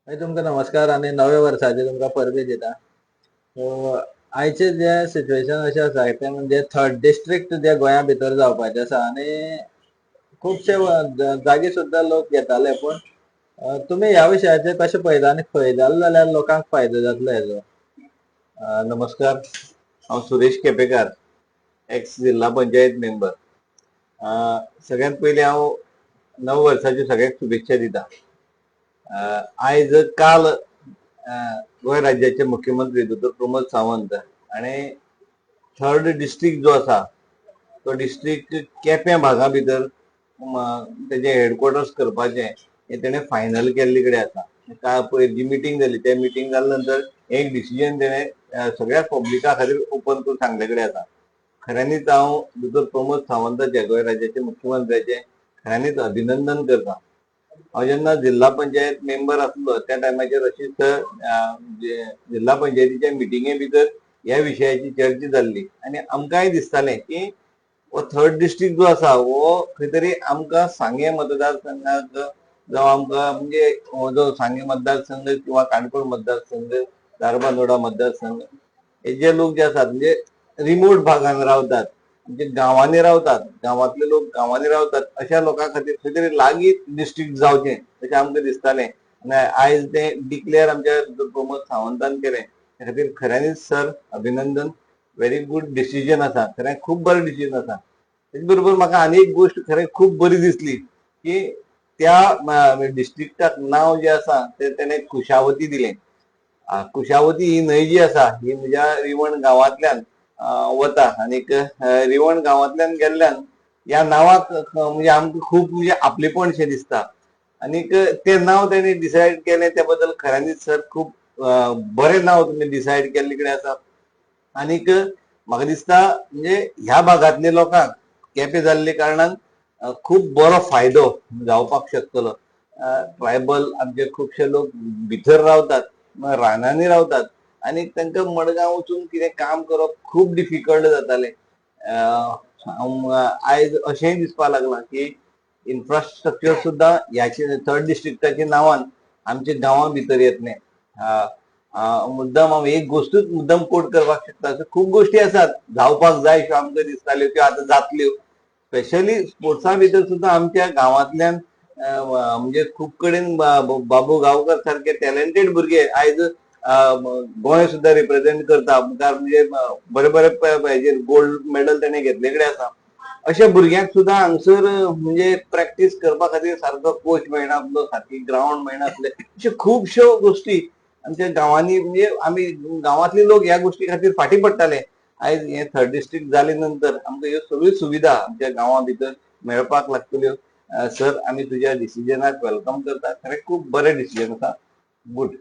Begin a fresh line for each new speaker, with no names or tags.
तुमका नमस्कार आणि नव्या वर्षाचे तुमका परबे दिता. सो आयचे जे सिच्युएशन अशें आसा ते म्हणजे थर्ड डिस्ट्रिक्ट जे गोंया भितर जावपाचे आसा आणि खुबशे जागी सुद्धा लोक येताले पण तुमी ह्या विशयाचेर कशें पळयता आनी खंय जालें जाल्यार लोकांक फायदो जातलो हेजो?
नमस्कार. हांव सुरेश केपेकार, एक्स जिल्हा पंचायत मेंबर. सगळ्यात पयलीं हांव नव वर्साच्यो सगळ्यांक शुभेच्छा दिता. आयज काल गोंय राज्याचे मुख्यमंत्री दोतोर प्रमोद सावंत आणि थर्ड डिस्ट्रिक्ट जो आसा तो डिस्ट्रिक्ट केप्यां भागा भितर तेजे हेडक्वॉर्टर्स करपाचे हे तेणे फायनल केल्ले कडेन आसा. काल पयर जी मिटींग जाली त्या मिटींग जाल्या नंतर एक डिसिजन तेणे सगळ्या पब्लिका खातीर ओपन करून सांगले कडेन आसा. खऱ्यांनीच हांव दोतोर प्रमोद सावंताचे गोंय राज्याचे मुख्यमंत्र्याचे खऱ्यांनीच अभिनंदन करता. हांव जेन्ना जिल्हा पंचायत मेंबर आसलो त्या टायमाचेर अशीच जिल्हा पंचायतीच्या मिटिंगे भितर ह्या विशयाची चर्चा जाल्ली आणि आमकांय दिसतालें की हो थर्ड डिस्ट्रिक्ट जो आसा हो खंय तरी आमकां सांगे मतदारसंघाक जावं आमकां म्हणजे हो जो सांगे मतदारसंघ किंवा काणकोण मतदारसंघ, धारबांदोडा मतदारसंघ हे जे लोक जे आसात म्हणजे रिमोट भागांत रावतात, म्हणजे गांवांनी रावतात, गांवांतले लोक गांवांनी रावतात अशा लोकां खातीर खंय तरी लागीं डिस्ट्रिक्ट जावचें अशें आमकां दिसतालें. आनी आयज तें डिक्लेअर आमच्या प्रमोद सावंतान केलें त्या खातीर खऱ्यांनीच सर अभिनंदन. व्हेरी गूड डिसिजन आसा, खरें खूब बरें डिसिजन आसा. तेच बरोबर म्हाका आनी एक गोश्ट खरें खूब बरी दिसली की त्या डिस्ट्रिक्टाक नांव जे आसा ते तेणे कुशावती दिलें. कुशावती ही न्हंय जी आसा ही म्हज्या रिवण गांवांतल्यान वता आनीक रिवण गांवांतल्यान गेल्ल्यान ह्या नांवाक म्हणजे आमकां खूब म्हणजे आपलेपणशें दिसता आनीक तें नांव तेणी डिसायड केलें त्या बद्दल खऱ्यांनीच सर खूब बरें नांव तुमी डिसायड केल्ले कडेन आसा. आनीक म्हाका दिसता म्हणजे ह्या भागांतल्या लोकांक केपें जाल्ले कारणान खूब बरो फायदो जावपाक शकतलो. ट्रायबल आमचे खुबशे लोक भितर रावतात, रानांनी रावतात आनी तांकां मडगांव वचून कितें काम करप खूब डिफिकल्ट जातालें. आयज अशेंय दिसपाक लागलां की इन्फ्रास्ट्रक्चर सुद्दां ह्याचे थर्ड डिस्ट्रिक्टाच्या नांवान आमच्या गांवां भितर येतलें. मुद्दाम हांव एक गोश्टूच मुद्दाम कोट करपाक शकता. खूब गोश्टी आसात जावपाक जाय अश्यो आमकां दिसताल्यो त्यो आतां जातल्यो. स्पेशली स्पोर्ट्सा भितर सुद्दां आमच्या गांवांतल्यान म्हणजे खूब कडेन बाबू गांवकर सारके टॅलेंटेड भुरगे आयज गोंय सुद्दां रिप्रेझेंट करता. मुखार म्हणजे बरे बरे गोल्ड मेडल तेणे घेतले कडेन आसा. अशा भुरग्यांक सुद्दां हांगसर म्हणजे प्रॅक्टीस करपा खातीर सारको कोच मेळनासलो, सारकी ग्राउंड मेळनासले, अश्यो खुबश्यो गोश्टी आमच्या गांवांनी म्हणजे आमी गांवांतले लोक ह्या गोश्टी खातीर फाटीं पडटाले. आयज हे थर्ड डिस्ट्रिक्ट जाले नंतर आमकां ह्यो सगळ्यो सुविधा आमच्या गांवां भितर मेळपाक लागतल्यो. सर आमी तुज्या डिसिजनाक वेलकम करता. खरें खूब बरें डिसिजन आसा. गुड.